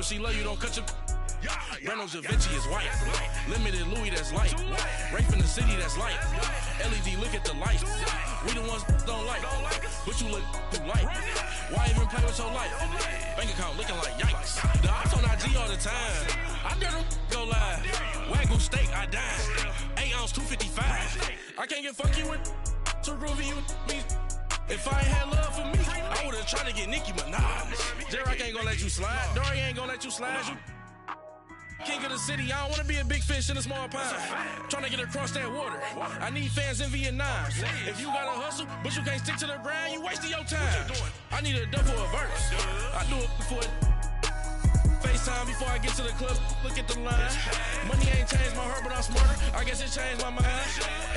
But she love you, don't cut your... Breno Javinci is white. Limited Louis, that's light. Rape in the city, that's light. LED, look at the light. We the ones don't like. But you look too light. Why even play with your life? Bank account looking like yikes. The ops on IG all the time. I dare them go live. Wagyu steak, I dine. 8 ounce, 255. I can't get fuck you with too groovy you me. If I ain't had love for me, I would've tried to get Nicki Minaj. J-Rock ain't gonna let you slide. Dory ain't gonna let you slide. You king of the city, I don't wanna be a big fish in a small pond. Trying to get across that water. I need fans in Vietnam. If you gotta hustle, but you can't stick to the grind, you wasting your time. I need a double a verse. I do it before FaceTime before I get to the club. Look at the line. Money ain't changed my heart, but I'm smarter. I guess it changed my mind.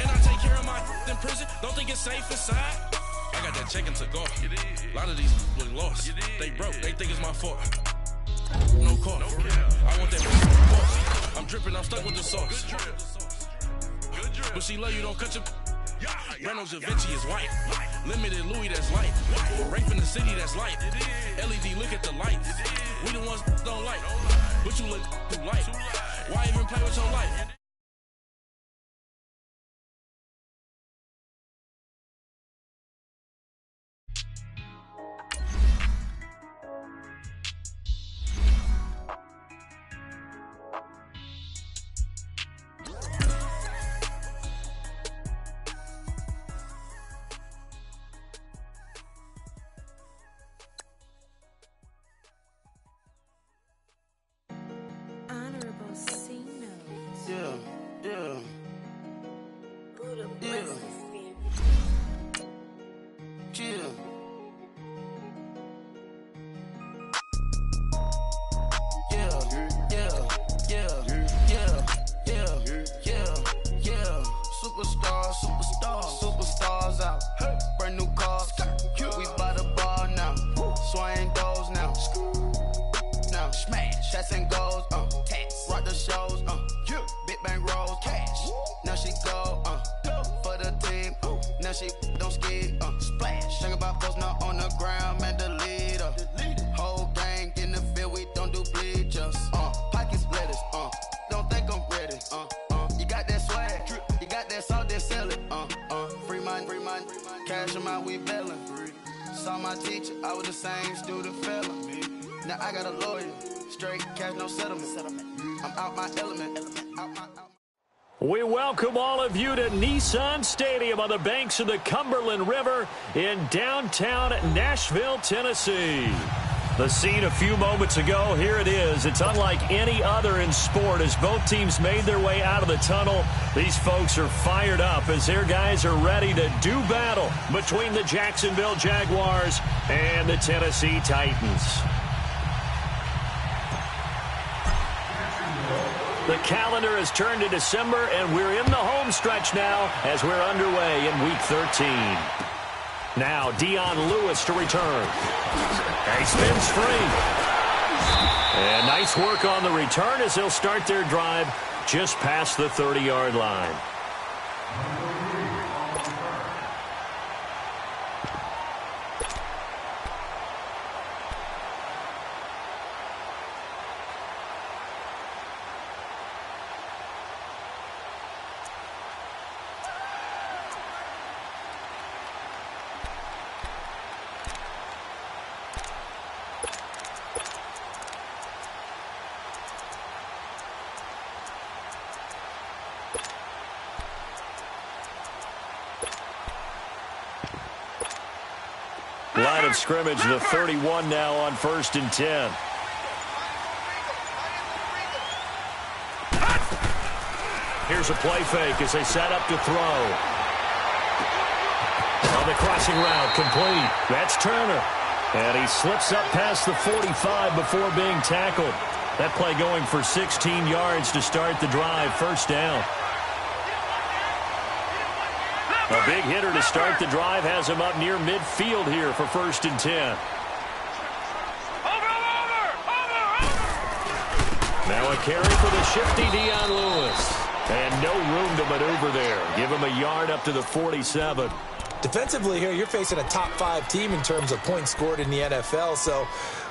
And I take care of my in prison. Don't think it's safe inside. I got that check-in to go. A lot of these look lost. They broke. They think it's my fault. No call. I want that boss. I'm dripping, I'm stuck with the sauce. But she love you, don't cut your... Breno Javinci is white. Limited Louis, that's light. Rape in the city, that's light. LED, look at the lights. We the ones don't like. But you look too light. Why even play with your life? Superstars out. Brand new cars. We by the bar now. Swaying doors now. Now smash. Shots and goals. Rock the shows. Big bang rolls. Cash. Now she go. For the team. Now she don't ski. Splash. Think about post now on the ground. Man, the leader. Whole gang in the field. We don't do bleachers. Pockets splitters. Don't think I'm ready. You got that swag. You got that salt, then sell it. Free mind. Cash them out, we bailin'. Saw my teacher, I was the same student fella. Now I got a lawyer. Straight cash, no settlement. I'm out my element. We welcome all of you to Nissan Stadium on the banks of the Cumberland River in downtown Nashville, Tennessee. The scene a few moments ago, here it is. It's unlike any other in sport as both teams made their way out of the tunnel. These folks are fired up as their guys are ready to do battle between the Jacksonville Jaguars and the Tennessee Titans. The calendar has turned to December, and we're in the home stretch now as we're underway in Week 13. Now, Dion Lewis to return. He spins free. And nice work on the return as they'll start their drive just past the 30-yard line. Line of scrimmage, the 31 now on 1st and 10. Here's a play fake as they set up to throw. On the crossing route, complete. That's Turner. And he slips up past the 45 before being tackled. That play going for 16 yards to start the drive, 1st down. A big hitter to start the drive has him up near midfield here for 1st and 10. Now a carry for the shifty Dion Lewis. And no room to maneuver there. Give him a yard up to the 47. Defensively here, you're facing a top 5 team in terms of points scored in the NFL. So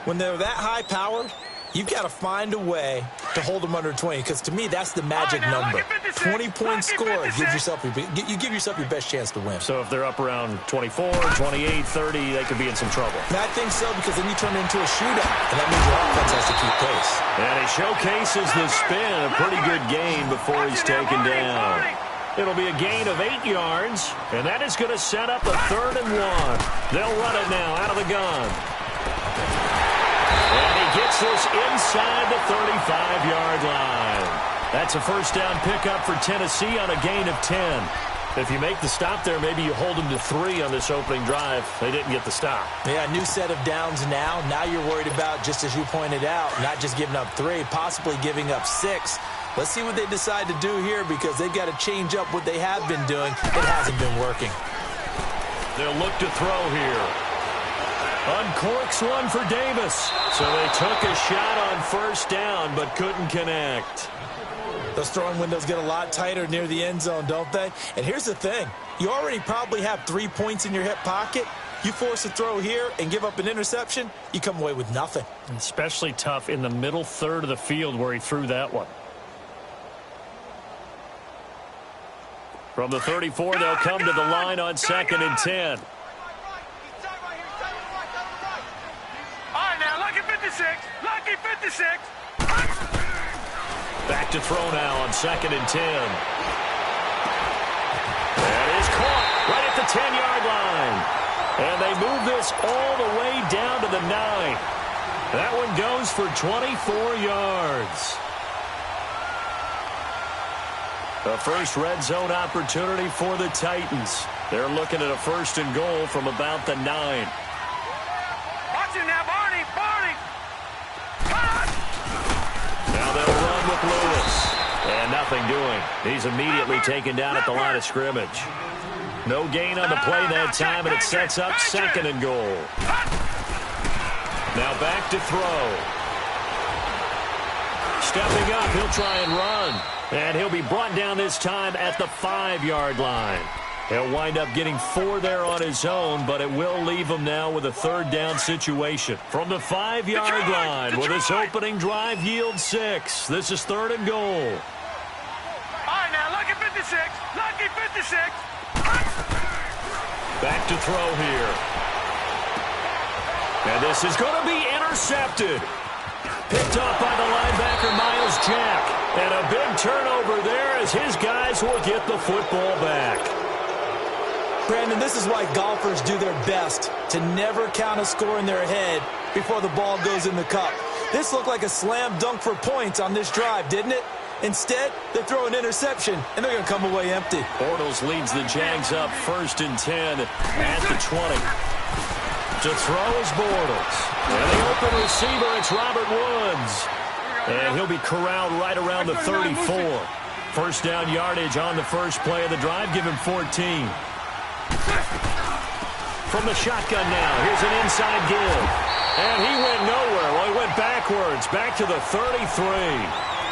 when they're that high-powered, You've got to find a way to hold them under 20, because to me, that's the magic number. 20-point score gives yourself you give yourself your best chance to win. So if they're up around 24, 28, 30, they could be in some trouble. And I think so, because then you turn it into a shootout, and that means your offense has to keep pace. And he showcases the spin, a pretty good gain before he's taken down. It'll be a gain of 8 yards, and that is going to set up a 3rd and 1. They'll run it now out of the gun. And he gets this inside the 35-yard line. That's a first down pickup for Tennessee on a gain of 10. If you make the stop there, maybe you hold them to 3 on this opening drive. They didn't get the stop. Yeah, new set of downs now. Now you're worried about, just as you pointed out, not just giving up 3, possibly giving up 6. Let's see what they decide to do here, because they've got to change up what they have been doing. It hasn't been working. They'll look to throw here. Uncorks one for Davis. So they took a shot on first down, but couldn't connect. Those throwing windows get a lot tighter near the end zone, don't they? And here's the thing. You already probably have 3 points in your hip pocket. You force a throw here and give up an interception, you come away with nothing. Especially tough in the middle third of the field where he threw that one. From the 34, they'll come to the line on 2nd and 10. Lucky 56. Back to throw now on 2nd and 10. That is caught right at the 10-yard line. And they move this all the way down to the 9. That one goes for 24 yards. A first red zone opportunity for the Titans. They're looking at a 1st and goal from about the 9. Watch him now, Barney. Now they'll run with Lewis. And nothing doing. He's immediately taken down at the line of scrimmage. No gain on the play that time, and it sets up 2nd and goal. Now back to throw. Stepping up, he'll try and run. And he'll be brought down this time at the 5-yard line. He'll wind up getting 4 there on his own, but it will leave him now with a 3rd down situation. From the 5-yard line, will this opening drive yield 6? This is 3rd and goal. All right, now, lucky 56. Lucky 56. Back to throw here. And this is going to be intercepted. Picked off by the linebacker, Miles Jack. And a big turnover there as his guys will get the football back. Brandon, this is why golfers do their best to never count a score in their head before the ball goes in the cup. This looked like a slam dunk for points on this drive, didn't it? Instead, they throw an interception, and they're going to come away empty. Bortles leads the Jags up 1st and 10 at the 20. To throw is Bortles. And the open receiver, it's Robert Woods. And he'll be corralled right around the 34. First down yardage on the first play of the drive. Give him 14. From the shotgun now, here's an inside give. And he went nowhere. Well, he went backwards, back to the 33.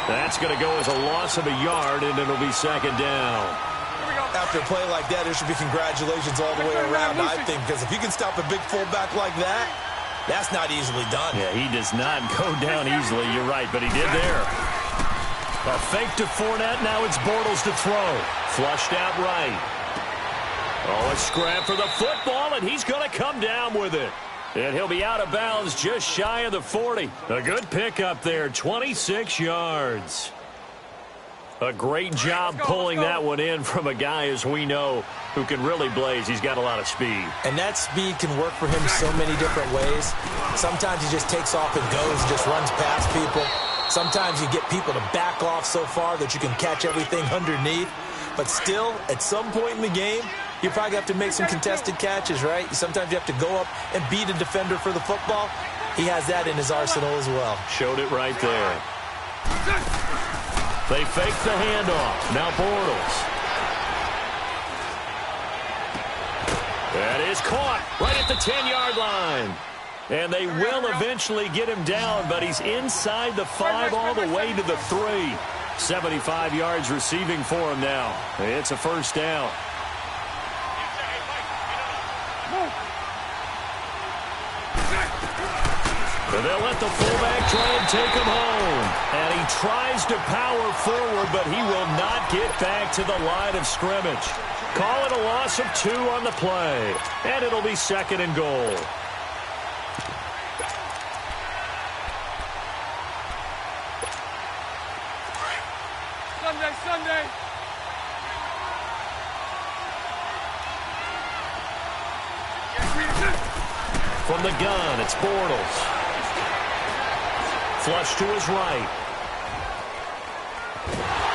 That's going to go as a loss of a yard, and it'll be 2nd down. After a play like that, there should be congratulations all the way around, I think, because if you can stop a big fullback like that, that's not easily done. Yeah, he does not go down easily, you're right, but he did there. A fake to Fournette, now it's Bortles to throw. Flushed out right. Oh, a scrap for the football, and he's going to come down with it. And he'll be out of bounds just shy of the 40. A good pickup there, 26 yards. A great job pulling that one in from a guy, as we know, who can really blaze. He's got a lot of speed. And that speed can work for him so many different ways. Sometimes he just takes off and goes, just runs past people. Sometimes you get people to back off so far that you can catch everything underneath. But still, at some point in the game, you probably have to make some contested catches, right? Sometimes you have to go up and beat a defender for the football. He has that in his arsenal as well. Showed it right there. They fake the handoff. Now Bortles. That is caught right at the 10-yard line. And they will eventually get him down, but he's inside the 5 all the way to the 3. 75 yards receiving for him now. It's a first down. And they'll let the fullback try and take him home. And he tries to power forward, but he will not get back to the line of scrimmage. Call it a loss of 2 on the play. And it'll be 2nd and goal. Sunday. From the gun, it's Bortles. Flush to his right.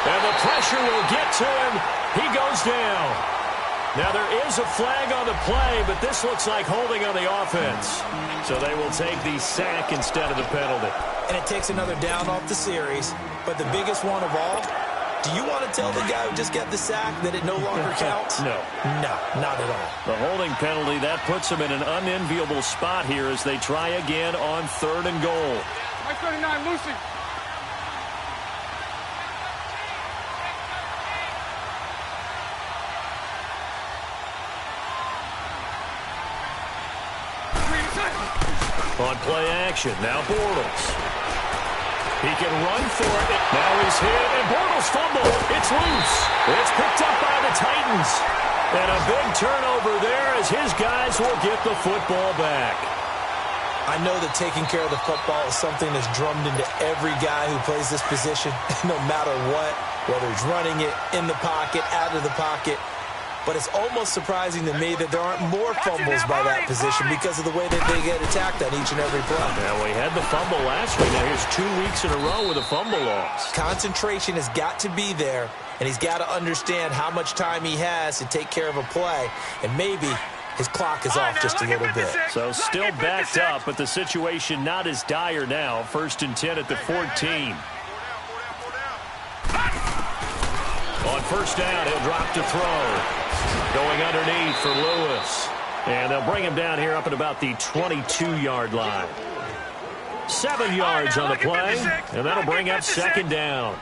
And the pressure will get to him. He goes down. Now there is a flag on the play, but this looks like holding on the offense. So they will take the sack instead of the penalty. And it takes another down off the series. But the biggest one of all, do you want to tell the guy who just got the sack that it no longer counts? No. No, not at all. The holding penalty, that puts them in an unenviable spot here as they try again on 3rd and goal. Mike 39, Lucy. On play action, now Bortles. He can run for it. Now he's hit, and Bortles fumble. It's loose. It's picked up by the Titans. And a big turnover there as his guys will get the football back. I know that taking care of the football is something that's drummed into every guy who plays this position, no matter what, whether he's running it, in the pocket, out of the pocket. But it's almost surprising to me that there aren't more fumbles by that position because of the way that they get attacked on each and every play. Now, we had the fumble last week. Now, here's 2 weeks in a row with a fumble loss. Concentration has got to be there, and he's got to understand how much time he has to take care of a play, and maybe his clock is off just a little bit. So still backed up, but the situation not as dire now. 1st and 10 at the 14. On 1st down, he'll drop to throw. Going underneath for Lewis. And they'll bring him down here up at about the 22-yard line. 7 yards on the play, and that'll bring up 2nd down.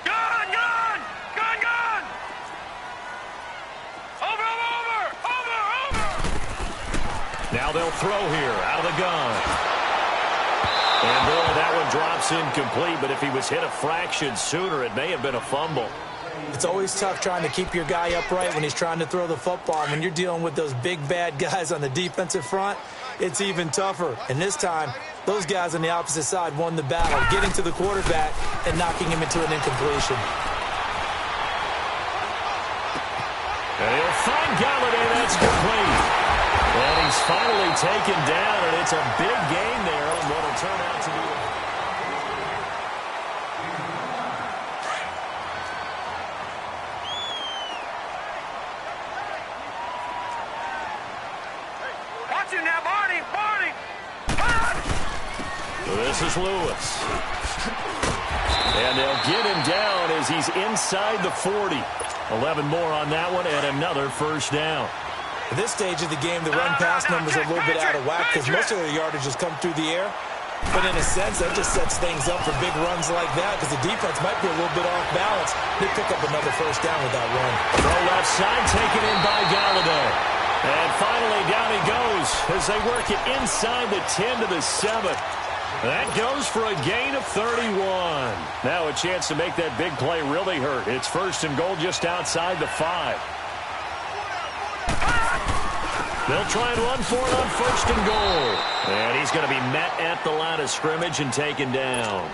Gun! Over! Now they'll throw here out of the gun. And boy, that one drops incomplete, but if he was hit a fraction sooner, it may have been a fumble. It's always tough trying to keep your guy upright when he's trying to throw the football. When you're dealing with those big, bad guys on the defensive front, it's even tougher. And this time, those guys on the opposite side won the battle, getting to the quarterback and knocking him into an incompletion. And he'll find Galladay. That's complete. And he's finally taken down, and it's a big gain there on what will turn out to be This is Lewis. And they'll get him down as he's inside the 40. 11 more on that one and another 1st down. At this stage of the game, the run-pass numbers are a little bit out of whack because most of their yardage has come through the air. But in a sense, that just sets things up for big runs like that because the defense might be a little bit off balance. They pick up another 1st down with that run. Throw left side, taken in by Galladay. And finally, down he goes as they work it inside the 10 to the 7. That goes for a gain of 31. Now a chance to make that big play really hurt. It's 1st and goal just outside the 5. They'll try and run for it on 1st and goal. And he's going to be met at the line of scrimmage and taken down.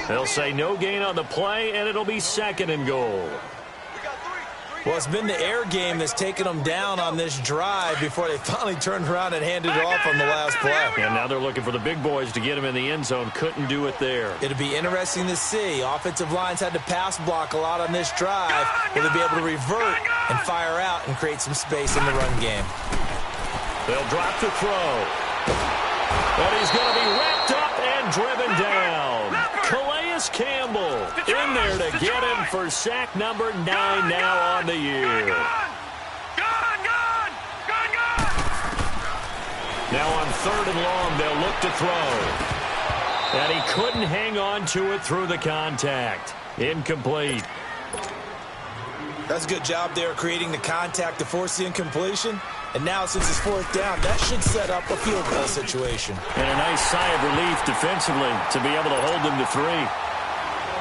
They'll say no gain on the play, and it'll be 2nd and goal. Well, it's been the air game that's taken them down on this drive before they finally turned around and handed it off on the last play. And now they're looking for the big boys to get him in the end zone. Couldn't do it there. It'll be interesting to see. Offensive lines had to pass block a lot on this drive. Will they be able to revert and fire out and create some space in the run game? They'll drop to throw. But he's going to be wrapped up and driven down. Campbell in there to get him for sack number 9 now on the year. Now on 3rd and long, they'll look to throw. And he couldn't hang on to it through the contact. Incomplete. That's a good job there creating the contact to force the incompletion. And now, since it's fourth down, that should set up a field goal situation. And a nice sigh of relief defensively to be able to hold them to 3.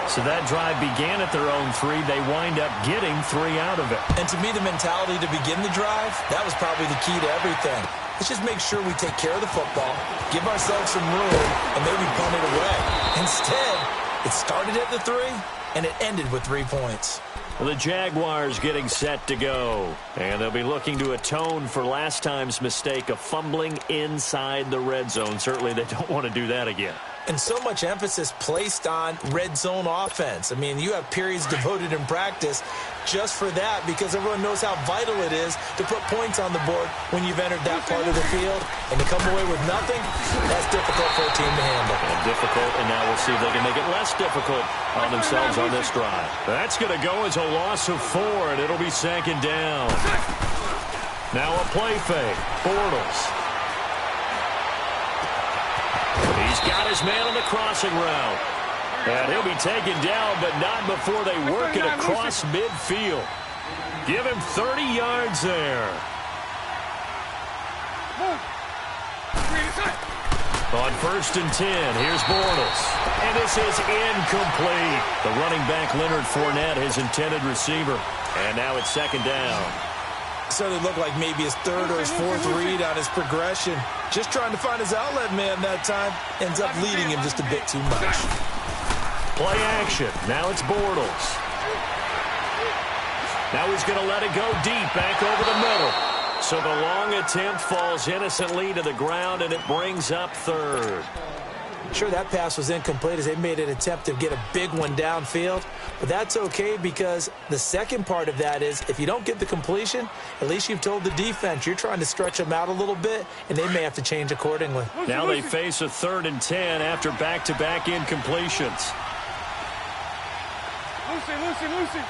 So that drive began at their own 3. They wind up getting 3 out of it. And to me, the mentality to begin the drive, that was probably the key to everything. Let's just make sure we take care of the football, give ourselves some room, and maybe punt it away. Instead, it started at the 3, and it ended with 3 points. The Jaguars getting set to go. And they'll be looking to atone for last time's mistake of fumbling inside the red zone. Certainly they don't want to do that again. And so much emphasis placed on red zone offense. I mean, you have periods devoted in practice just for that because everyone knows how vital it is to put points on the board when you've entered that part of the field. And to come away with nothing, that's difficult for a team to handle. And difficult, and now we'll see if they can make it less difficult on themselves on this drive. That's going to go as a loss of 4, and it'll be 2nd down. Now a play fake. Bortles. He's got his man on the crossing route. And he'll be taken down, but not before they work it across midfield. Give him 30 yards there. On 1st and 10, here's Bortles. And this is incomplete. The running back, Leonard Fournette, his intended receiver. And now it's 2nd down. Certainly looked like maybe his 3rd or his 4th read on his progression. Just trying to find his outlet man that time. Ends up leading him just a bit too much. Play action. Now it's Bortles. Now he's going to let it go deep back over the middle. So the long attempt falls innocently to the ground, and it brings up 3rd. Sure, that pass was incomplete as they made an attempt to get a big one downfield. But that's okay because the second part of that is if you don't get the completion, at least you've told the defense you're trying to stretch them out a little bit, and they may have to change accordingly. Now they face a 3rd and 10 after back-to-back incompletions. Lucy.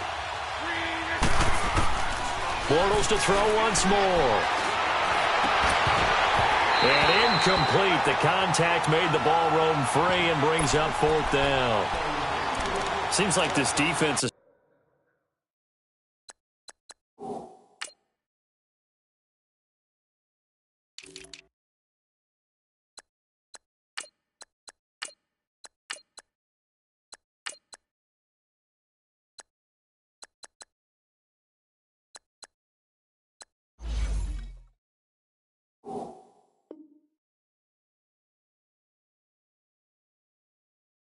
Bortles to throw once more. And incomplete. The contact made the ball roam free and brings up 4th down. Seems like this defense is...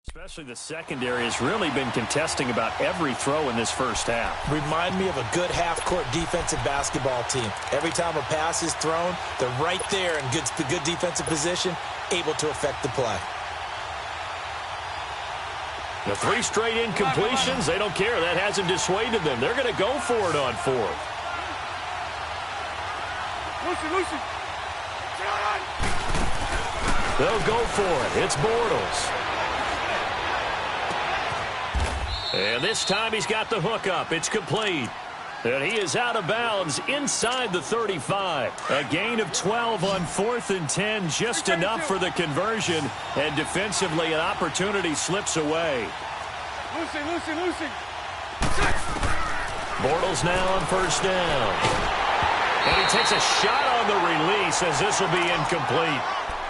Especially the secondary has really been contesting about every throw in this first half. Remind me of a good half-court defensive basketball team. Every time a pass is thrown, they're right there in good defensive position, able to affect the play. The 3 straight incompletions, they don't care. That hasn't dissuaded them. They're going to go for it on 4th. Lucy. They'll go for it. It's Bortles. And this time he's got the hook up. It's complete. And he is out of bounds inside the 35. A gain of 12 on 4th and 10, just enough for the conversion. And defensively, an opportunity slips away. Lucy. Bortles now on 1st down. And he takes a shot on the release as this will be incomplete.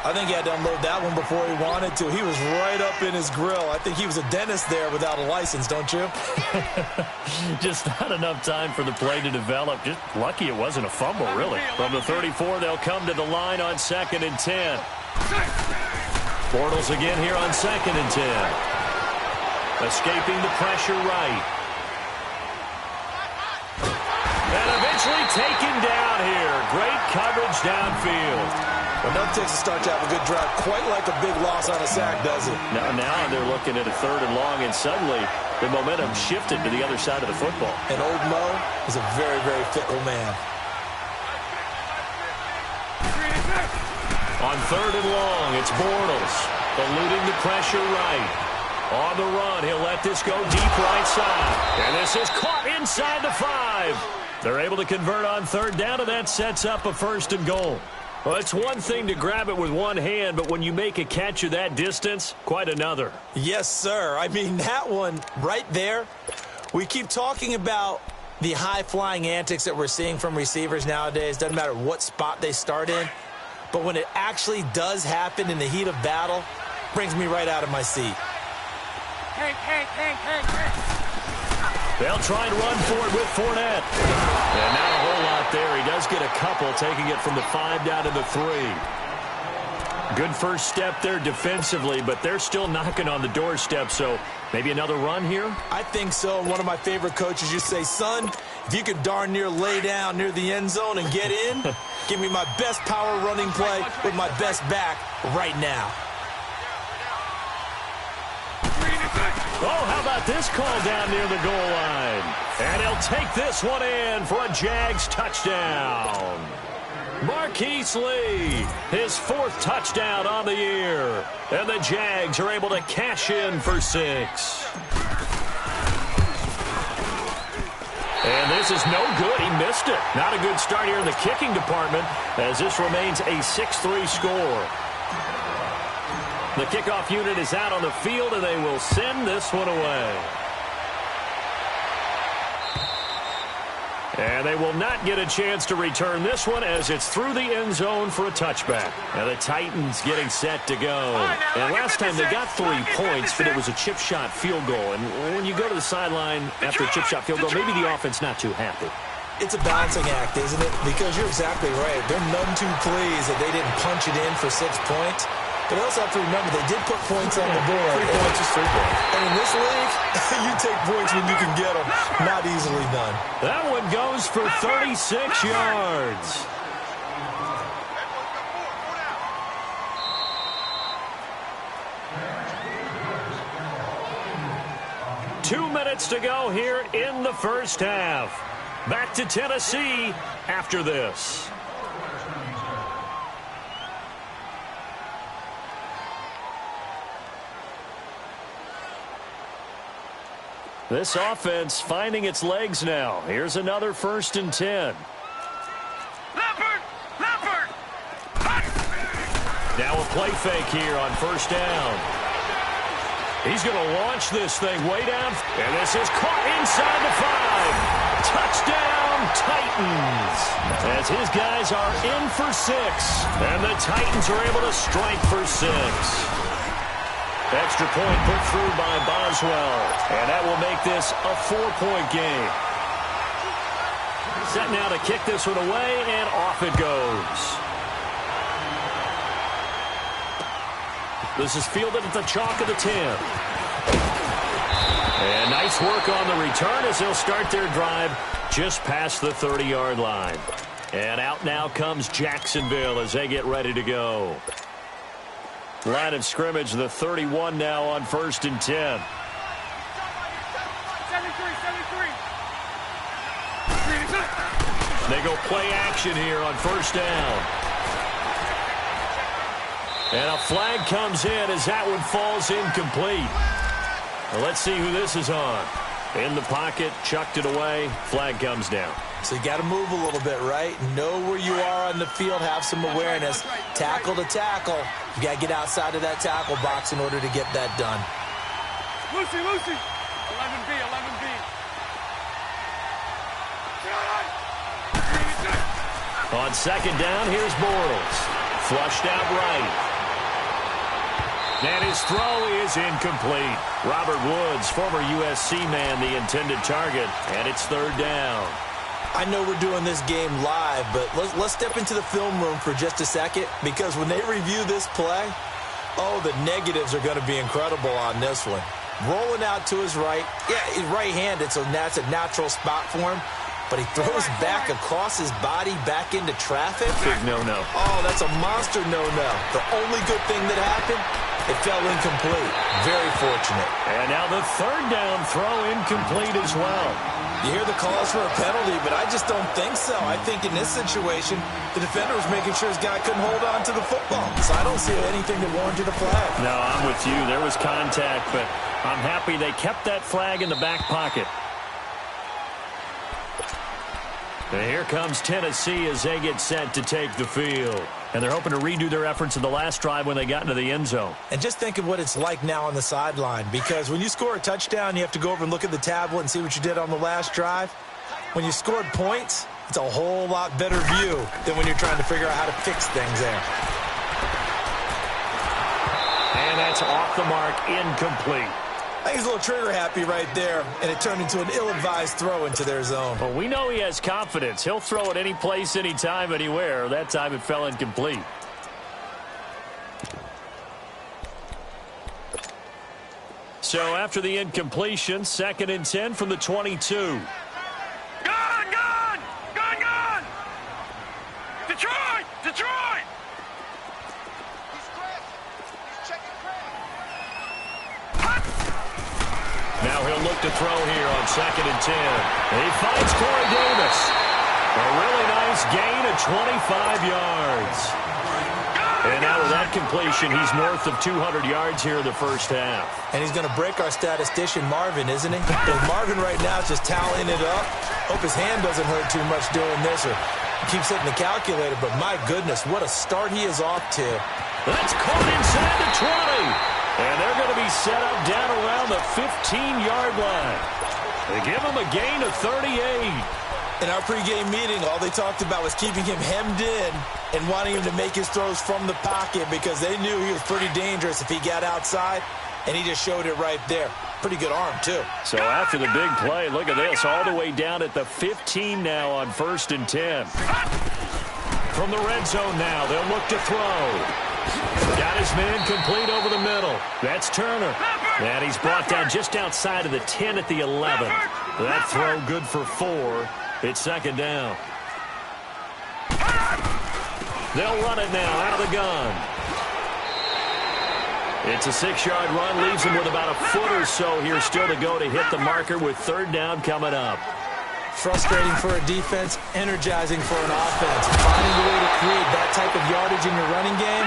I think he had to unload that one before he wanted to. He was right up in his grill. I think he was a dentist there without a license, don't you? Just not enough time for the play to develop. Just lucky it wasn't a fumble, really. From the 34, they'll come to the line on 2nd and 10. Bortles again here on 2nd and 10. Escaping the pressure right. And eventually taken down here. Great coverage downfield. Well, nothing takes a start to have a good drive, quite like a big loss on a sack, does it? Now they're looking at a 3rd and long, and suddenly the momentum shifted to the other side of the football. And old Mo is a very, very fickle man. On 3rd and long, it's Bortles, eluding the pressure right. On the run, he'll let this go deep right side. And this is caught inside the 5. They're able to convert on 3rd down, and that sets up a 1st and goal. Well, it's one thing to grab it with one hand, but when you make a catch of that distance, quite another. Yes, sir. I mean, that one right there, we keep talking about the high-flying antics that we're seeing from receivers nowadays, doesn't matter what spot they start in, but when it actually does happen in the heat of battle, brings me right out of my seat. Hank. They'll try and run for it with Fournette. And not a whole lot there. He does get a couple, taking it from the 5 down to the 3. Good first step there defensively, but they're still knocking on the doorstep, so maybe another run here? I think so. One of my favorite coaches used to say, son, if you could darn near lay down near the end zone and get in, give me my best power running play with my best back right now. Oh, how about this call down near the goal line? And he'll take this one in for a Jags touchdown. Marquise Lee, his 4th touchdown on the year. And the Jags are able to cash in for 6. And this is no good. He missed it. Not a good start here in the kicking department as this remains a 6-3 score. The kickoff unit is out on the field, and they will send this one away. And they will not get a chance to return this one as it's through the end zone for a touchback. And the Titans getting set to go. And last time they got 3 points, but it was a chip shot field goal. And when you go to the sideline after a chip shot field goal, maybe the offense not too happy. It's a balancing act, isn't it? Because you're exactly right. They're none too pleased that they didn't punch it in for 6 points. But I also have to remember they did put points on the board. 3 points is 3 points. And in this league, you take points when you can get them. Not easily done. That one goes for 36 yards. Two minutes to go here in the first half. Back to Tennessee after this. This offense finding its legs now. Here's another 1st and 10. Leopard! Now a play fake here on 1st down. He's going to launch this thing way down. And this is caught inside the 5. Touchdown, Titans. As his guys are in for 6. And the Titans are able to strike for 6. Extra point put through by Boswell. And that will make this a 4-point game. Set now to kick this one away, and off it goes. This is fielded at the chalk of the 10. And nice work on the return as they'll start their drive just past the 30-yard line. And out now comes Jacksonville as they get ready to go. Line of scrimmage, the 31 now on 1st and 10. 73. They go play action here on 1st down. And a flag comes in as that one falls incomplete. Well, let's see who this is on. In the pocket, chucked it away, flag comes down. So you got to move a little bit, right? Know where you are on the field, have some awareness. Tackle to tackle. You got to get outside of that tackle box in order to get that done. Lucy. 11B. On 2nd down, here's Bortles. Flushed out right. And his throw is incomplete. Robert Woods, former USC man, the intended target. And it's 3rd down. I know we're doing this game live, but let's step into the film room for just a second, because when they review this play, oh, the negatives are going to be incredible on this one. Rolling out to his right. Yeah, he's right-handed, so that's a natural spot for him. But he throws back across his body back into traffic. Big no-no. Oh, that's a monster no-no. The only good thing that happened, it fell incomplete. Very fortunate. And now the 3rd down throw incomplete as well. You hear the calls for a penalty, but I just don't think so. I think in this situation, the defender was making sure his guy couldn't hold on to the football. So I don't see anything that warranted a flag. No, I'm with you. There was contact, but I'm happy they kept that flag in the back pocket. And here comes Tennessee as they get set to take the field. And they're hoping to redo their efforts in the last drive when they got into the end zone. And just think of what it's like now on the sideline, because when you score a touchdown, you have to go over and look at the tablet and see what you did on the last drive. When you scored points, it's a whole lot better view than when you're trying to figure out how to fix things there. And that's off the mark, incomplete. I think he's a little trigger happy right there, and it turned into an ill-advised throw into their zone. Well, we know he has confidence. He'll throw it any place, anytime, anywhere. That time it fell incomplete. So after the incompletion, 2nd and 10 from the 22. Gun! Detroit! Now he'll look to throw here on 2nd and 10. He finds Corey Davis. A really nice gain of 25 yards. And now with that completion, he's north of 200 yards here in the first half. And he's going to break our statistician Marvin, isn't he? Because Marvin right now is just tallying it up. Hope his hand doesn't hurt too much doing this, or he keeps hitting the calculator. But my goodness, what a start he is off to. That's caught inside the 20. And they're going to be set up down around the 15-yard line. They give him a gain of 38. In our pregame meeting, all they talked about was keeping him hemmed in and wanting him to make his throws from the pocket because they knew he was pretty dangerous if he got outside, and he just showed it right there. Pretty good arm, too. So after the big play, look at this, all the way down at the 15 now on 1st and 10. From the red zone now, they'll look to throw. Got his man complete over the middle. That's Turner. And he's brought down just outside of the 10 at the 11. That throw good for 4. It's 2nd down. They'll run it now out of the gun. It's a 6-yard run, leaves him with about a foot or so here still to go to hit the marker with 3rd down coming up. Frustrating for a defense, energizing for an offense. Finding a way to create that type of yardage in your running game,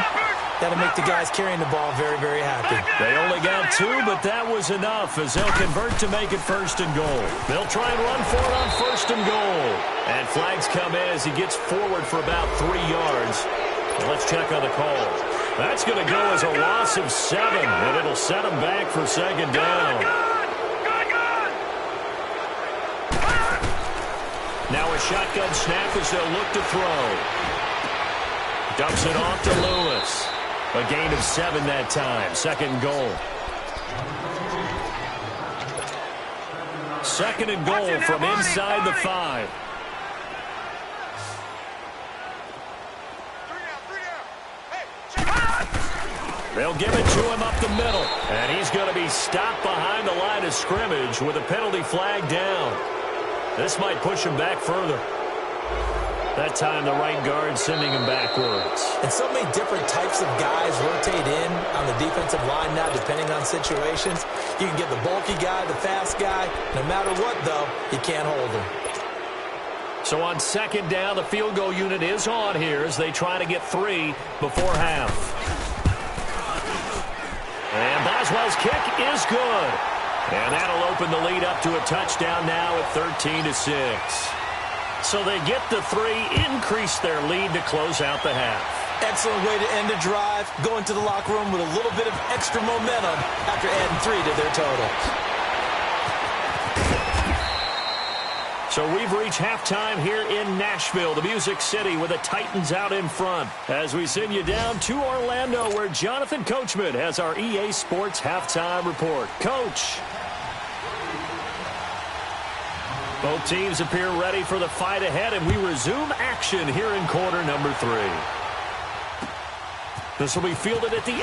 that'll make the guys carrying the ball very, very happy. They only got 2, but that was enough as they'll convert to make it 1st and goal. They'll try and run for it on 1st and goal. And flags come in as he gets forward for about 3 yards. And let's check on the call. That's going to go as a loss of 7, and it'll set him back for 2nd down. Now a shotgun snap as they'll look to throw. Dumps it off to Lewis. A gain of 7 that time. 2nd and goal. 2nd and goal from inside the 5. They'll give it to him up the middle. And he's going to be stopped behind the line of scrimmage with a penalty flag down. This might push him back further. That time the right guard sending him backwards. And so many different types of guys rotate in on the defensive line now depending on situations. You can get the bulky guy, the fast guy. No matter what, though, you can't hold him. So on 2nd down, the field goal unit is on here as they try to get 3 before half. And Boswell's kick is good. And that'll open the lead up to a touchdown now at 13-6. So they get the 3, increase their lead to close out the half. Excellent way to end a drive. Go into the locker room with a little bit of extra momentum after adding 3 to their total. So we've reached halftime here in Nashville, the Music City, with the Titans out in front. As we send you down to Orlando, where Jonathan Coachman has our EA Sports halftime report. Coach. Both teams appear ready for the fight ahead, and we resume action here in quarter number 3. This will be fielded at the 8.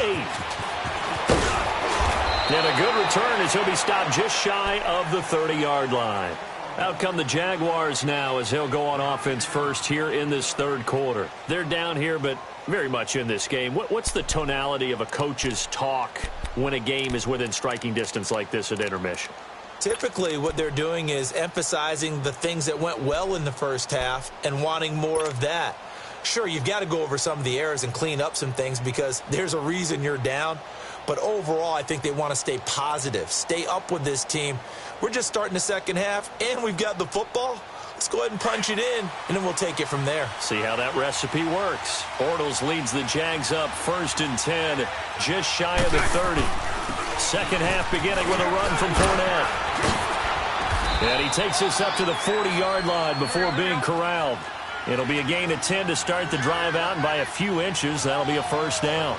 And a good return as he'll be stopped just shy of the 30-yard line. Out come the Jaguars now as they'll go on offense first here in this 3rd quarter. They're down here, but very much in this game. What's the tonality of a coach's talk when a game is within striking distance like this at intermission? Typically, what they're doing is emphasizing the things that went well in the first half and wanting more of that. Sure, you've got to go over some of the errors and clean up some things because there's a reason you're down. But overall, I think they want to stay positive, stay up with this team. We're just starting the second half, and we've got the football. Let's go ahead and punch it in, and then we'll take it from there. See how that recipe works. Bortles leads the Jags up 1st and 10, just shy of the 30. Second half beginning with a run from Fournette. And he takes this up to the 40-yard line before being corralled. It'll be a gain of 10 to start the drive out, and by a few inches, that'll be a first down.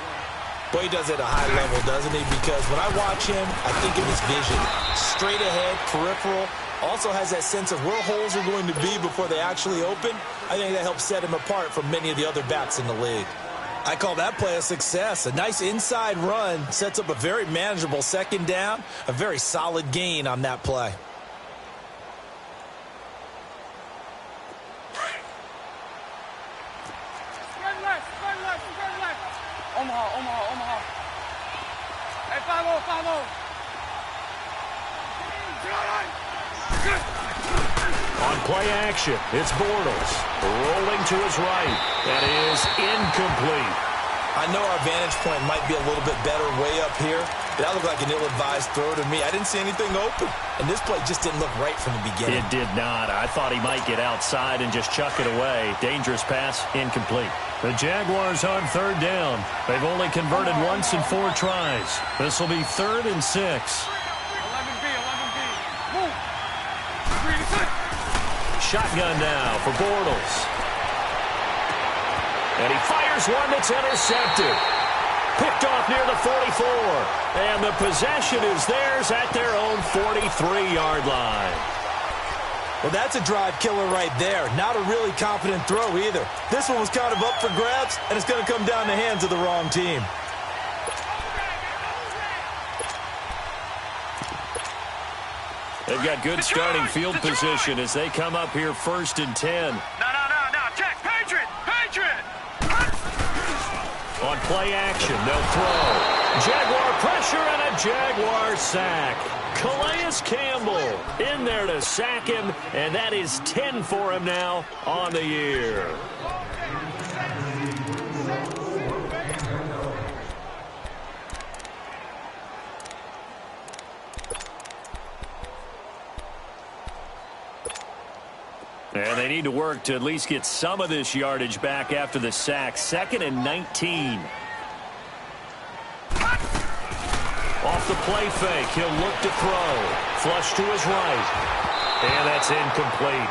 Boy, he does it at a high level, doesn't he? Because when I watch him, I think of his vision. Straight ahead, peripheral, also has that sense of where holes are going to be before they actually open. I think that helps set him apart from many of the other backs in the league. I call that play a success. A nice inside run sets up a very manageable second down, a very solid gain on that play. Omaha. Hey, 5-0. On play action, it's Bortles. Rolling to his right. That is incomplete. I know our vantage point might be a little bit better way up here. That looked like an ill-advised throw to me. I didn't see anything open. And this play just didn't look right from the beginning. It did not. I thought he might get outside and just chuck it away. Dangerous pass, incomplete. The Jaguars on third down. They've only converted once in 4 tries. This will be 3rd and 6. 11B. Move. 3 to 6. Shotgun now for Bortles. And he fires one that's intercepted. Picked off near the 44. And the possession is theirs at their own 43-yard line. Well, that's a drive killer right there. Not a really confident throw either. This one was kind of up for grabs, and it's going to come down the hands of the wrong team. They've got good starting field position as they come up here 1st and 10. No. Check. Patriot. On play action, they'll throw. Jaguar pressure and a Jaguar sack. Calais Campbell in there to sack him, and that is 10 for him now on the year. And they need to work to at least get some of this yardage back after the sack. 2nd and 19. Off the play fake, he'll look to throw. Flush to his right. And that's incomplete.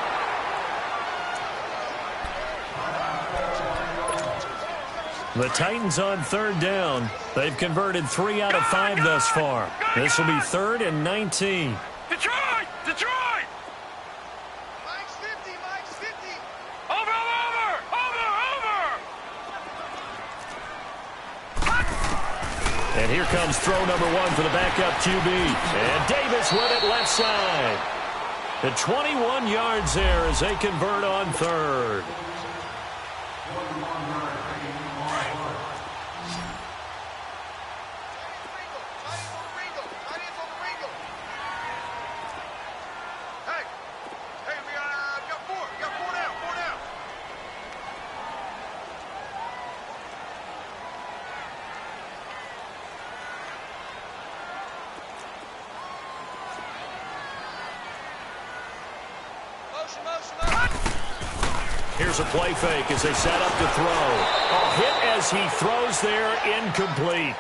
The Titans on 3rd down. They've converted 3 out of 5 thus far. This will be 3rd and 19. Detroit! And here comes throw number 1 for the backup QB. And Davis with it left side. The 21 yards there as they convert on 3rd. Here's a play fake as they set up to throw. Hit as he throws there, incomplete.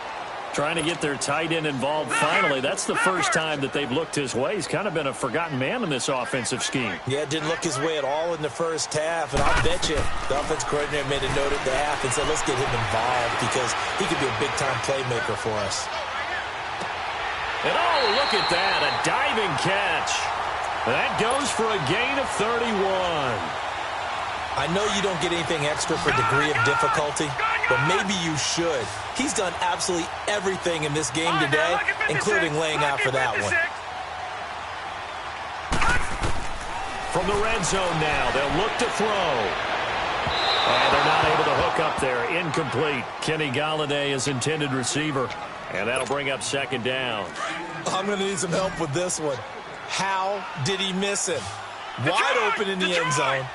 Trying to get their tight end involved finally. That's the first time that they've looked his way. He's kind of been a forgotten man in this offensive scheme. Yeah, it didn't look his way at all in the first half. And I'll bet you the offense coordinator made a note at the half and said, let's get him involved because he could be a big-time playmaker for us. And look at that, a diving catch. That goes for a gain of 31. I know you don't get anything extra for degree of difficulty, but maybe you should. He's done absolutely everything in this game today, including laying out for that one. From the red zone now, they'll look to throw. And they're not able to hook up there. Incomplete. Kenny Golladay is intended receiver. And that'll bring up 2nd down. I'm going to need some help with this one. How did he miss him? Wide open in the end zone.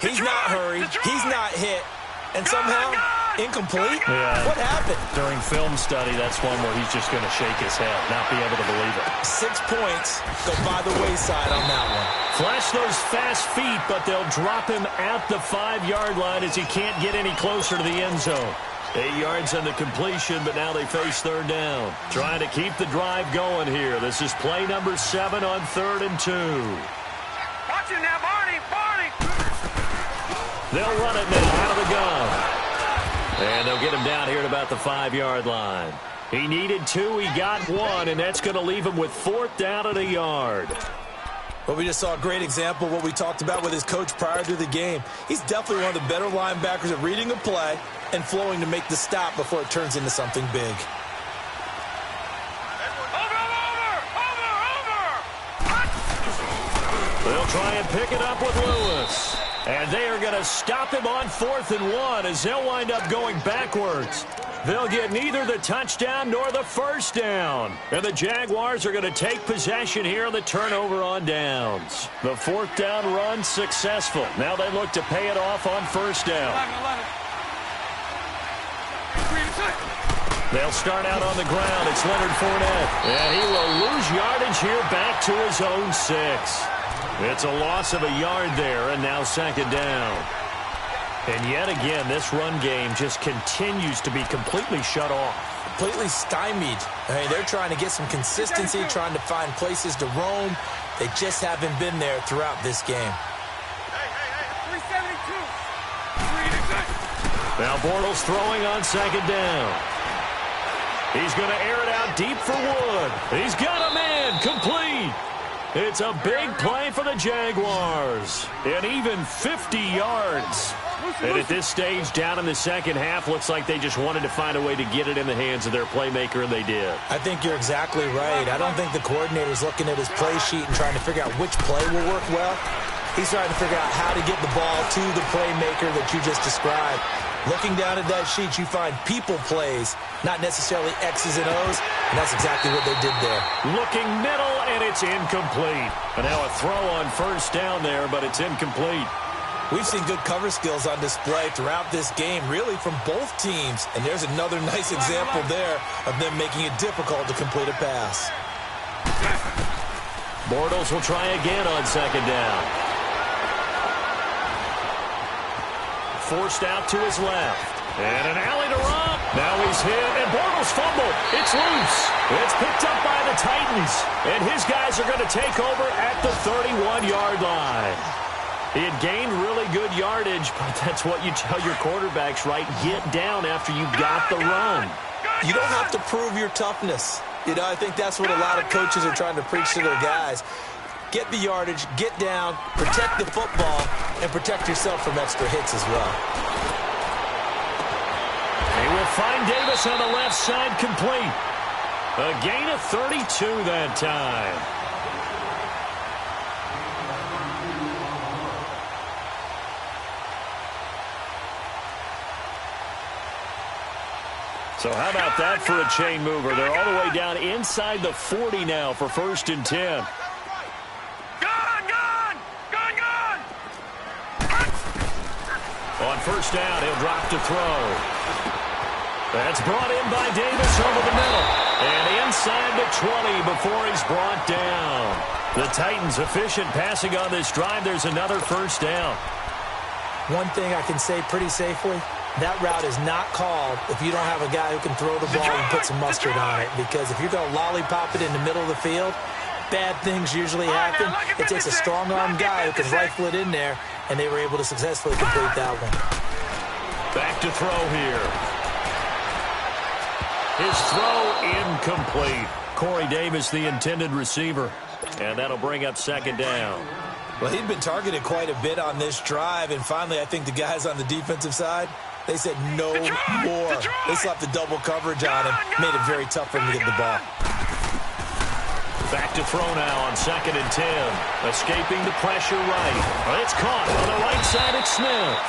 He's not hurried. He's not hit. And somehow, incomplete? Yeah. What happened? During film study, that's one where he's just going to shake his head, not be able to believe it. 6 points go by the wayside on that one. Flash those fast feet, but they'll drop him at the 5-yard line as he can't get any closer to the end zone. 8 yards on the completion, but now they face 3rd down. Trying to keep the drive going here. This is play number 7 on 3rd and 2. you now, Barney. They'll run it now out of the gun. And they'll get him down here at about the 5-yard line. He needed 2, he got 1, and that's going to leave him with 4th down at a yard. Well, we just saw a great example of what we talked about with his coach prior to the game. He's definitely one of the better linebackers at reading a play and flowing to make the stop before it turns into something big. They'll try and pick it up with Lewis. And they are going to stop him on 4th and 1 as they'll wind up going backwards. They'll get neither the touchdown nor the first down. And the Jaguars are going to take possession here on the turnover on downs. The 4th down run successful. Now they look to pay it off on 1st down. They'll start out on the ground. It's Leonard Fournette. And he will lose yardage here back to his own 6. It's a loss of a yard there, and now 2nd down. And yet again, this run game just continues to be completely shut off. Completely stymied. I mean, they're trying to get some consistency, trying to find places to roam. They just haven't been there throughout this game. 372. Now Bortles throwing on 2nd down. He's going to air it out deep for Wood. He's got a man complete. It's a big play for the Jaguars. And even 50 yards. And at this stage, down in the second half, looks like they just wanted to find a way to get it in the hands of their playmaker, and they did. I think you're exactly right. I don't think the coordinator's looking at his play sheet and trying to figure out which play will work well. He's trying to figure out how to get the ball to the playmaker that you just described. Looking down at that sheet, you find people plays, not necessarily X's and O's, and that's exactly what they did there. Looking middle, and it's incomplete. And now a throw on 1st down there, but it's incomplete. We've seen good cover skills on display throughout this game, really from both teams. And there's another nice example there of them making it difficult to complete a pass. Bortles will try again on 2nd down. Forced out to his left. And an alley to Rob. Now he's hit, and Bortles fumbled. It's loose. It's picked up by the Titans. And his guys are going to take over at the 31-yard line. He had gained really good yardage, but that's what you tell your quarterbacks, right? Get down after you got the run. You don't have to prove your toughness. You know, I think that's what a lot of coaches are trying to preach to their guys. Get the yardage, get down, protect the football, and protect yourself from extra hits as well. They will find Davis on the left side complete. A gain of 32 that time. So how about that for a chain mover? They're all the way down inside the 40 now for 1st and 10. On 1st down, he'll drop to throw. That's brought in by Davis over the middle. And inside the 20 before he's brought down. The Titans efficient passing on this drive. There's another 1st down. One thing I can say pretty safely, that route is not called if you don't have a guy who can throw the ball and put some mustard on it. Because if you're going to lollipop it in the middle of the field, bad things usually happen. It takes a strong-arm guy who can rifle it in there, and they were able to successfully complete that one. Back to throw here. His throw incomplete. Corey Davis, the intended receiver. And that'll bring up 2nd down. Well, he'd been targeted quite a bit on this drive, and finally I think the guys on the defensive side, they said no more. They slapped the double coverage on him, made it very tough for him to get the ball. Back to throw now on 2nd and 10. Escaping the pressure right. Well, it's caught on the right side at Smith.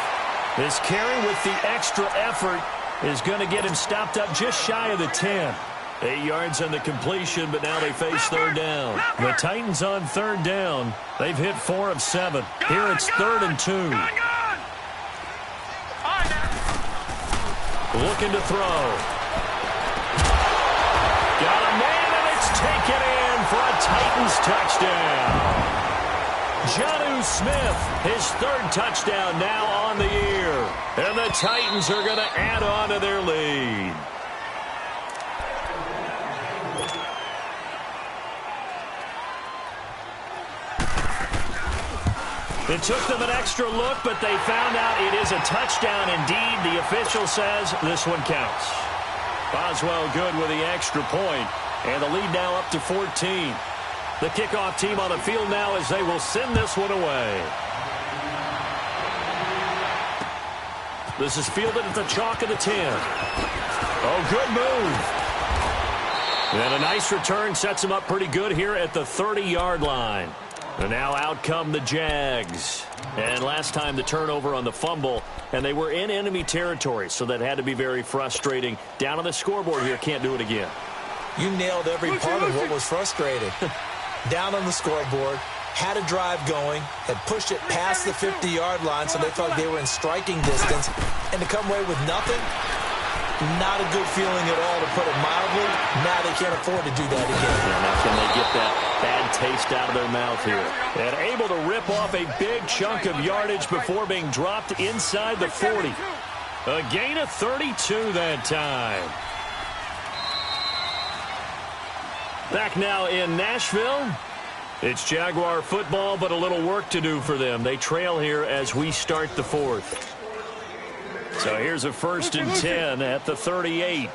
This carry with the extra effort is going to get him stopped up just shy of the 10. 8 yards on the completion, but now they face 3rd down. The Titans on 3rd down. They've hit 4 of 7. Here it's 3rd and 2. Looking to throw. Got a man, and it's taken in for a Titans touchdown. Jonnu Smith, his 3rd touchdown now on the year. And the Titans are going to add on to their lead. It took them an extra look, but they found out it is a touchdown indeed. The official says this one counts. Boswell good with the extra point, and the lead now up to 14. The kickoff team on the field now as they will send this one away. This is fielded at the chalk of the 10. Oh, good move. And a nice return sets him up pretty good here at the 30-yard line. And now out come the Jags. And last time the turnover on the fumble, and they were in enemy territory, so that had to be very frustrating. Down on the scoreboard here, can't do it again. You nailed every part of what was frustrating. Down on the scoreboard, had a drive going, had pushed it past the 50-yard line, so they felt they were in striking distance, and to come away with nothing, not a good feeling at all, to put it mildly. Now they can't afford to do that again. Yeah, now can they get that bad taste out of their mouth here? And able to rip off a big chunk of yardage before being dropped inside the 40. A gain of 32 that time. Back now in Nashville. It's Jaguar football, but a little work to do for them. They trail here as we start the fourth. So here's a 1st and 10 at the 38.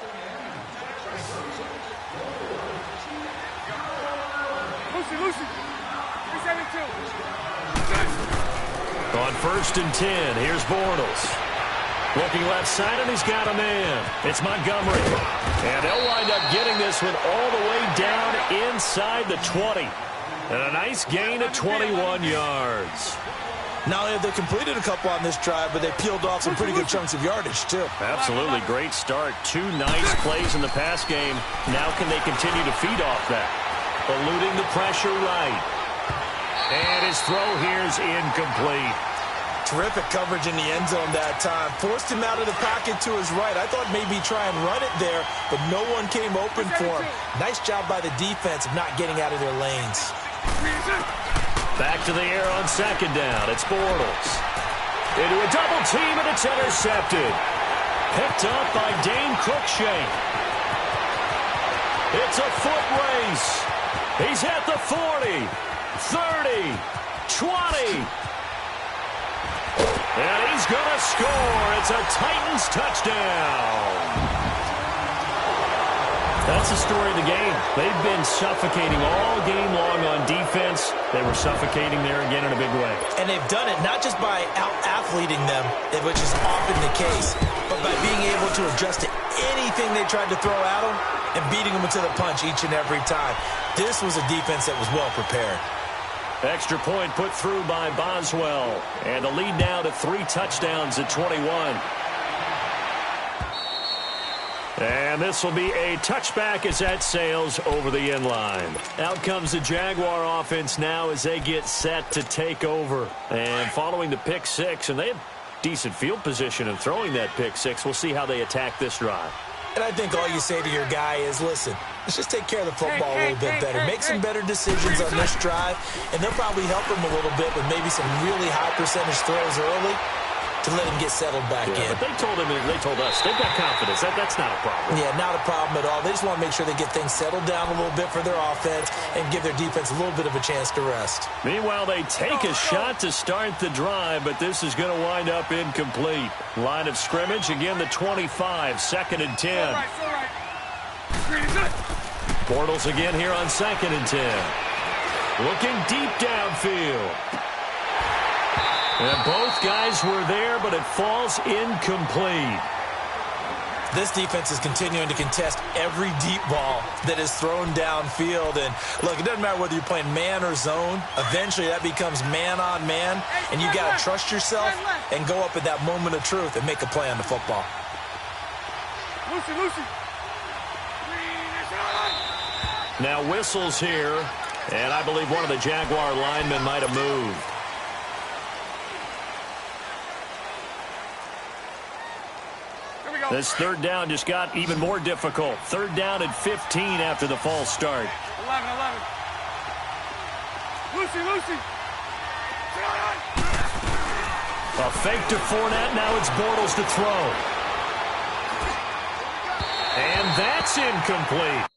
On 1st and 10, here's Bortles. Looking left side, and he's got a man. It's Montgomery. And they'll wind up getting this one all the way down inside the 20. And a nice gain of 21 yards. Not only have they completed a couple on this drive, but they peeled off some pretty good chunks of yardage, too. Absolutely. Great start. 2 nice plays in the pass game. Now can they continue to feed off that? Eluding the pressure right. And his throw here is incomplete. Terrific coverage in the end zone that time. Forced him out of the pocket to his right. I thought maybe try and run it there, but no one came open for him. Nice job by the defense of not getting out of their lanes. Back to the air on 2nd down. It's Bortles. Into a double team, and it's intercepted. Picked up by Dane Cruikshank. It's a foot race. He's at the 40, 30, 20. And he's going to score. It's a Titans touchdown. That's the story of the game. They've been suffocating all game long on defense. They were suffocating there again in a big way. And they've done it not just by out-athleting them, which is often the case, but by being able to adjust to anything they tried to throw at them and beating them to the punch each and every time. This was a defense that was well prepared. Extra point put through by Boswell. And the lead now to 3 touchdowns at 21. And this will be a touchback as that sails over the end line. Out comes the Jaguar offense now as they get set to take over. And following the pick 6, and they had decent field position in throwing that pick 6. We'll see how they attack this drive. And I think all you say to your guy is, listen, let's just take care of the football a little bit better. Make some better decisions on this drive, and they'll probably help him a little bit with maybe some really high percentage throws early to let him get settled back in. But they told him, and they told us, they've got confidence. That's not a problem. Yeah, not a problem at all. They just want to make sure they get things settled down a little bit for their offense and give their defense a little bit of a chance to rest. Meanwhile, they take a shot to start the drive, but this is going to wind up incomplete. Line of scrimmage, again, the 25, 2nd and 10. Bortles again here on 2nd and 10. Looking deep downfield. And both guys were there, but it falls incomplete. This defense is continuing to contest every deep ball that is thrown downfield. And, look, it doesn't matter whether you're playing man or zone. Eventually, that becomes man on man. And you got to trust yourself and go up at that moment of truth and make a play on the football. Now whistles here. And I believe one of the Jaguar linemen might have moved. This 3rd down just got even more difficult. 3rd down and 15 after the false start. 11. Lucy. A fake to Fournette. Now it's Bortles to throw. And that's incomplete.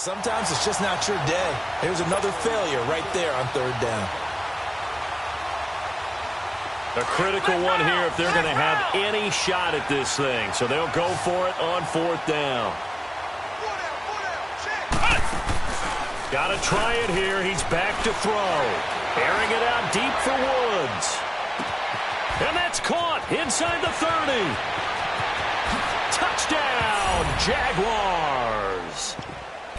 Sometimes it's just not your day. Here's another failure right there on third down. A critical one here if they're going to have any shot at this thing. So they'll go for it on fourth down. Got to try it here. He's back to throw. Airing it out deep for Woods. And that's caught inside the 30. Touchdown, Jaguars.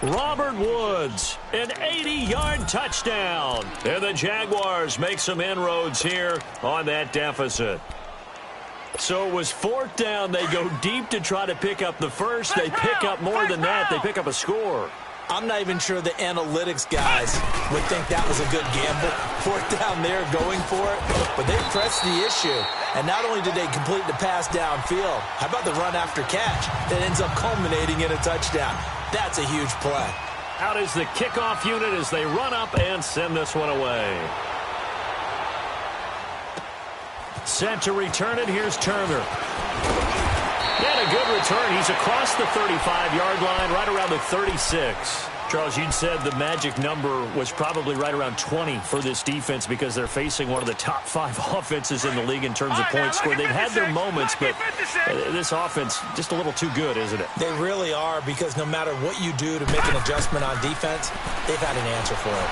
Robert Woods, an 80-yard touchdown. And the Jaguars make some inroads here on that deficit. So it was fourth down. They go deep to try to pick up the first. They pick up more than that. They pick up a score. I'm not even sure the analytics guys would think that was a good gamble. Fourth down there going for it. But they pressed the issue. And not only did they complete the pass downfield, how about the run after catch that ends up culminating in a touchdown? That's a huge play. Out is the kickoff unit as they run up and send this one away. Set to return it. Here's Turner. And a good return. He's across the 35-yard line, right around the 36. Charles, you'd said the magic number was probably right around 20 for this defense because they're facing one of the top 5 offenses in the league in terms of points scored. They've had their moments, but this offense just a little too good, isn't it? They really are, because no matter what you do to make an adjustment on defense, they've had an answer for it.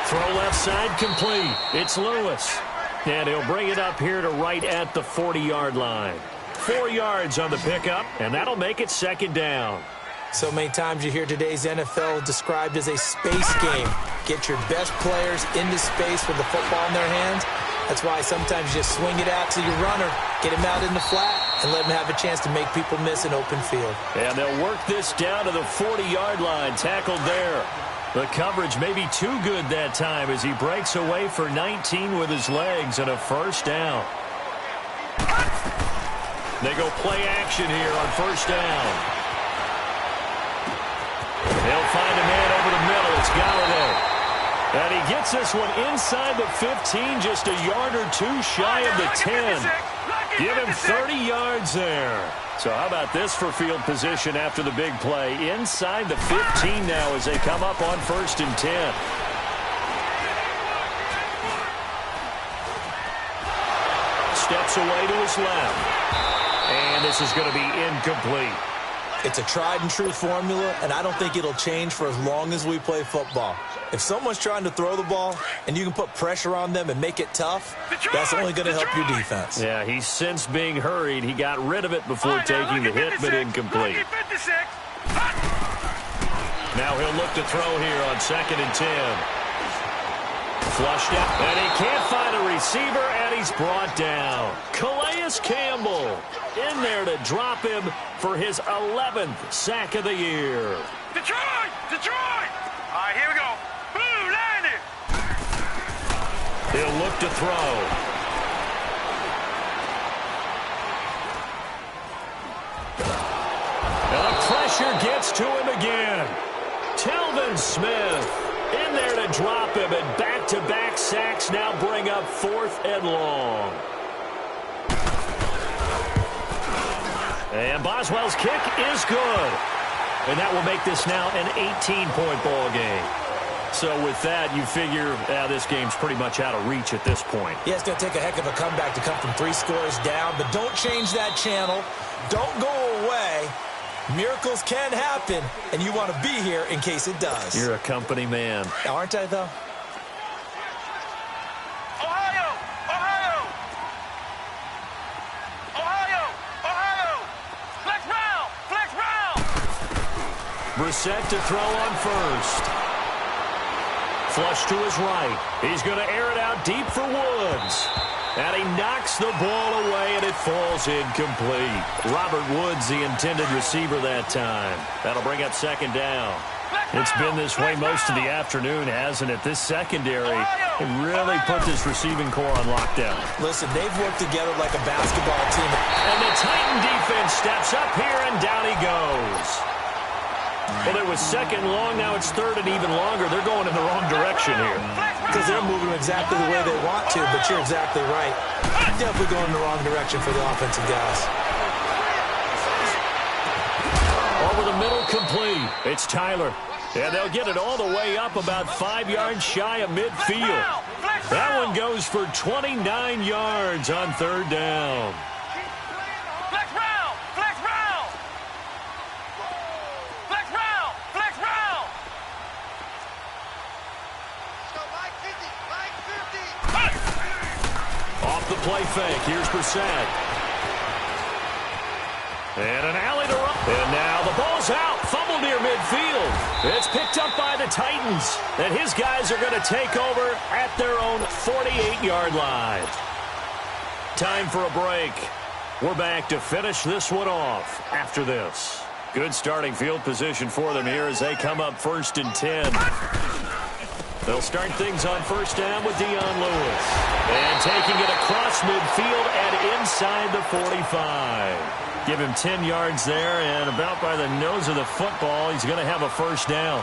Throw left side complete. It's Lewis. And he'll bring it up here to right at the 40-yard line. 4 yards on the pickup, and that'll make it second down. So many times you hear today's NFL described as a space game. Get your best players into space with the football in their hands. That's why sometimes you just swing it out to your runner, get him out in the flat, and let him have a chance to make people miss an open field. And they'll work this down to the 40-yard line, tackled there. The coverage may be too good that time as he breaks away for 19 with his legs and a first down. They go play action here on first down. They'll find a man over the middle. It's Galladay. And he gets this one inside the 15, just a yard or two shy of the 10. Give him 30 yards there. So how about this for field position after the big play? Inside the 15 now as they come up on first and 10. Steps away to his left. And this is going to be incomplete. It's a tried-and-true formula, and I don't think it'll change for as long as we play football. If someone's trying to throw the ball and you can put pressure on them and make it tough, that's only going to help your defense. Yeah, he's since being hurried. He got rid of it before taking the hit, but incomplete. Now he'll look to throw here on second and 10. Flushed out, and he can't find a receiver, and he's brought down. Calais Campbell in there to drop him for his 11th sack of the year. Detroit! Detroit! All right, here we go. Boom, landed. He'll look to throw. And the pressure gets to him again. Telvin Smith in there to drop him, and back-to-back sacks now bring up 4th and long. And Boswell's kick is good. And that will make this now an 18-point ball game. So with that, you figure this game's pretty much out of reach at this point. Yeah, it's going to take a heck of a comeback to come from 3 scores down, but don't change that channel. Don't go away. Miracles can happen, and you want to be here in case it does. You're a company man. Aren't I, though? Ohio! Ohio! Ohio! Ohio! Flex round! Flex round! Brissett to throw on first. Flush to his right. He's going to air it out deep for Woods. And he knocks the ball away, and it falls incomplete. Robert Woods, the intended receiver that time. That'll bring up second down. It's been this way most of the afternoon, hasn't it? This secondary really put this receiving core on lockdown. Listen, they've worked together like a basketball team. And the Titan defense steps up here, and down he goes. Well, it was second long. Now it's third and even longer. They're going in the wrong direction here. Because they're moving exactly the way they want to, but you're exactly right. Definitely going in the wrong direction for the offensive guys. Over the middle incomplete. It's Tyler. And they'll get it all the way up about 5 yards shy of midfield. That one goes for 29 yards on third down. Flex round! Flex round! Flex round! Flex round! Off the play fake. Here's Brissett. And an alley to run. And now the ball's out. Fumble near midfield. It's picked up by the Titans. And his guys are going to take over at their own 48-yard line. Time for a break. We're back to finish this one off after this. Good starting field position for them here as they come up 1st and 10. They'll start things on first down with Dion Lewis. And taking it across midfield and inside the 45. Give him 10 yards there, and about by the nose of the football, he's going to have a first down.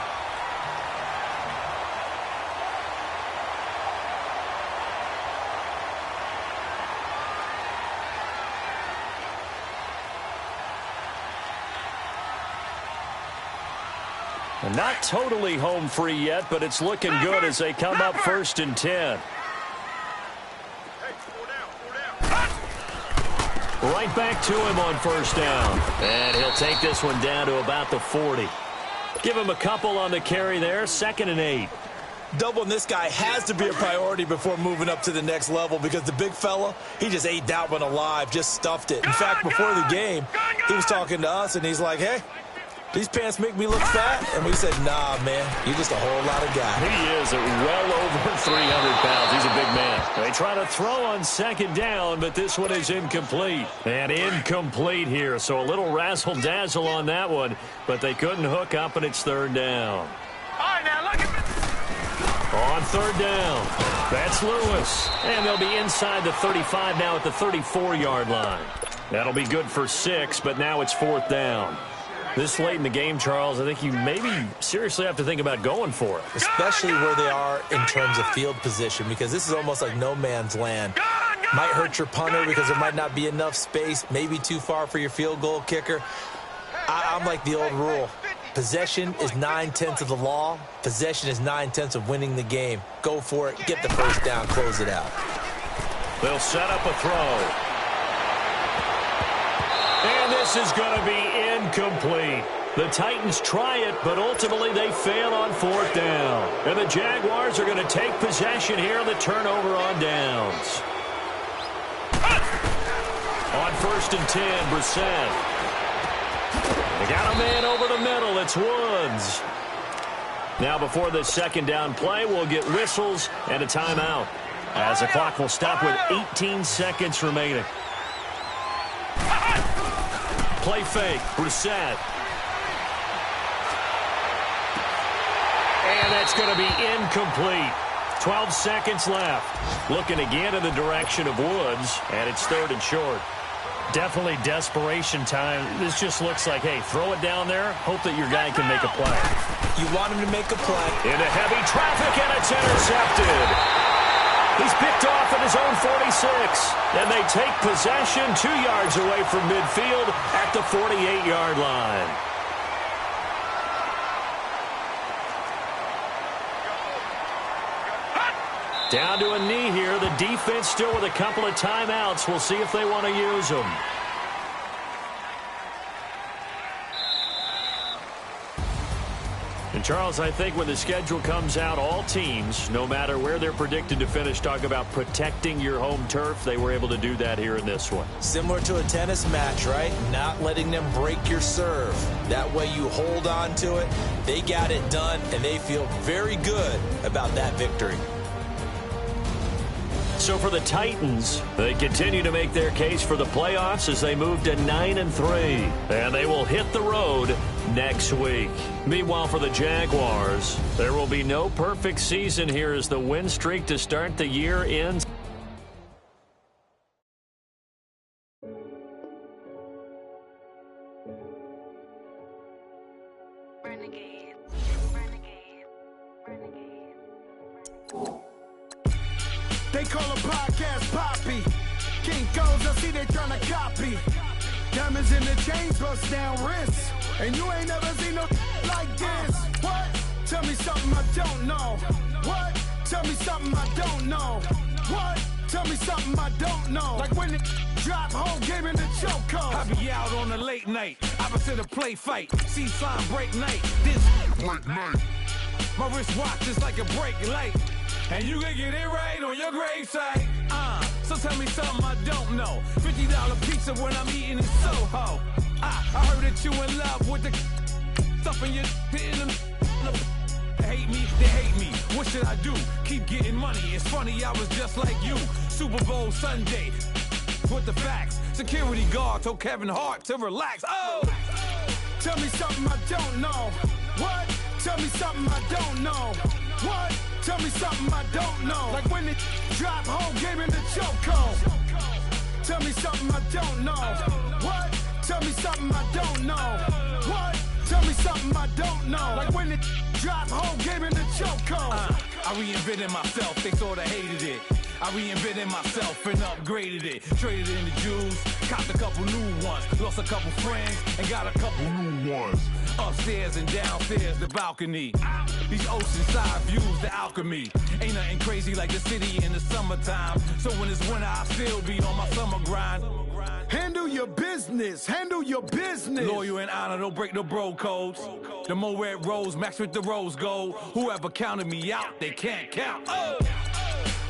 And not totally home free yet, but it's looking good as they come up 1st and 10. Right back to him on first down. And he'll take this one down to about the 40. Give him a couple on the carry there. 2nd and 8. Doubling this guy has to be a priority before moving up to the next level because the big fella, he just ate that one alive, just stuffed it. In fact, before the game, he was talking to us, and he's like, hey, these pants make me look fat? And we said, nah, man, you're just a whole lot of guy. He is well over 300 pounds. He's a big man. They try to throw on 2nd down, but this one is incomplete. And incomplete here, so a little razzle-dazzle on that one, but they couldn't hook up, and it's 3rd down. All right, now look at this. On 3rd down, that's Lewis. And they'll be inside the 35 now at the 34-yard line. That'll be good for 6, but now it's 4th down. This late in the game, Charles, I think you maybe seriously have to think about going for it. Especially where they are in terms of field position, because this is almost like no man's land. Might hurt your punter because there might not be enough space, maybe too far for your field goal kicker. I'm like the old rule. Possession is 9/10 of the law. Possession is 9/10 of winning the game. Go for it. Get the first down. Close it out. They'll set up a throw. And this is going to be incomplete. The Titans try it, but ultimately they fail on 4th down. And the Jaguars are going to take possession here on the turnover on downs. On 1st and 10, Brissett. They got a man over the middle. It's Woods. Now before this 2nd down play, we'll get whistles and a timeout, as the clock will stop with 18 seconds remaining. Play fake, Brissett. And that's going to be incomplete. 12 seconds left. Looking again in the direction of Woods, and it's 3rd and short. Definitely desperation time. This just looks like, hey, throw it down there, hope that your guy can make a play. You want him to make a play. Into heavy traffic, and it's intercepted. He's picked off at his own 46, and they take possession 2 yards away from midfield at the 48-yard line. Down to a knee here. The defense still with a couple of timeouts. We'll see if they want to use them. And, Charles, I think when the schedule comes out, all teams, no matter where they're predicted to finish, talk about protecting your home turf. They were able to do that here in this one. Similar to a tennis match, right? Not letting them break your serve. That way you hold on to it. They got it done, and they feel very good about that victory. So for the Titans, they continue to make their case for the playoffs as they move to 9-3. And they will hit the road next week. Meanwhile, for the Jaguars, there will be no perfect season here as the win streak to start the year ends. They call a podcast Poppy. King goes, I see they tryna copy. Diamonds in the chains, bust down wrists. And you ain't never seen no like this. What? Tell me something I don't know. What? Tell me something I don't know. What? Tell me something I don't know. Like when it drop, whole game in the chokehold. I be out on a late night, opposite a play fight. See sign break night, this break night. My wristwatch is like a brake light, and you can get it right on your gravesite. So tell me something I don't know. $50 pizza when I'm eating in Soho. I heard that you in love with the stuff in your hitting them. They hate me. What should I do? Keep getting money. It's funny, I was just like you. Super Bowl Sunday with the facts. Security guard told Kevin Hart to relax. Oh! Tell me something I don't know. What? Tell me something I don't know. What? Tell me something I don't know. Like when it drop, whole game in the chokehold. Tell me something I don't know. What? Tell me something I don't know. What? Tell me something I don't know. Like when it drop, whole game in the chokehold. I reinvented myself, they sorta hated it. I reinvented myself and upgraded it. Traded in the Jews, copped a couple new ones. Lost a couple friends and got a couple new ones. Upstairs and downstairs, the balcony. These oceanside views, the alchemy. Ain't nothing crazy like the city in the summertime. So when it's winter, I still be on my summer grind. Handle your business, handle your business. Loyal and honor, don't break the bro codes. The more red rose, match with the rose gold. Whoever counted me out, they can't count. Oh!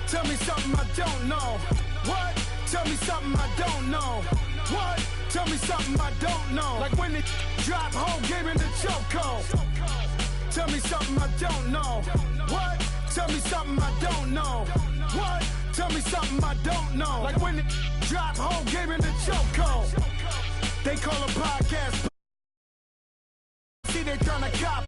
Tell me something I don't know. What? Tell me something I don't know. What? Tell me something I don't know. Like when it drop, whole game in the chokehold. Tell me something I don't know. What? Tell me something I don't know. What? Tell me something I don't know. Like when it drop, whole game in the chokehold. They call a podcast. See, they tryna copy.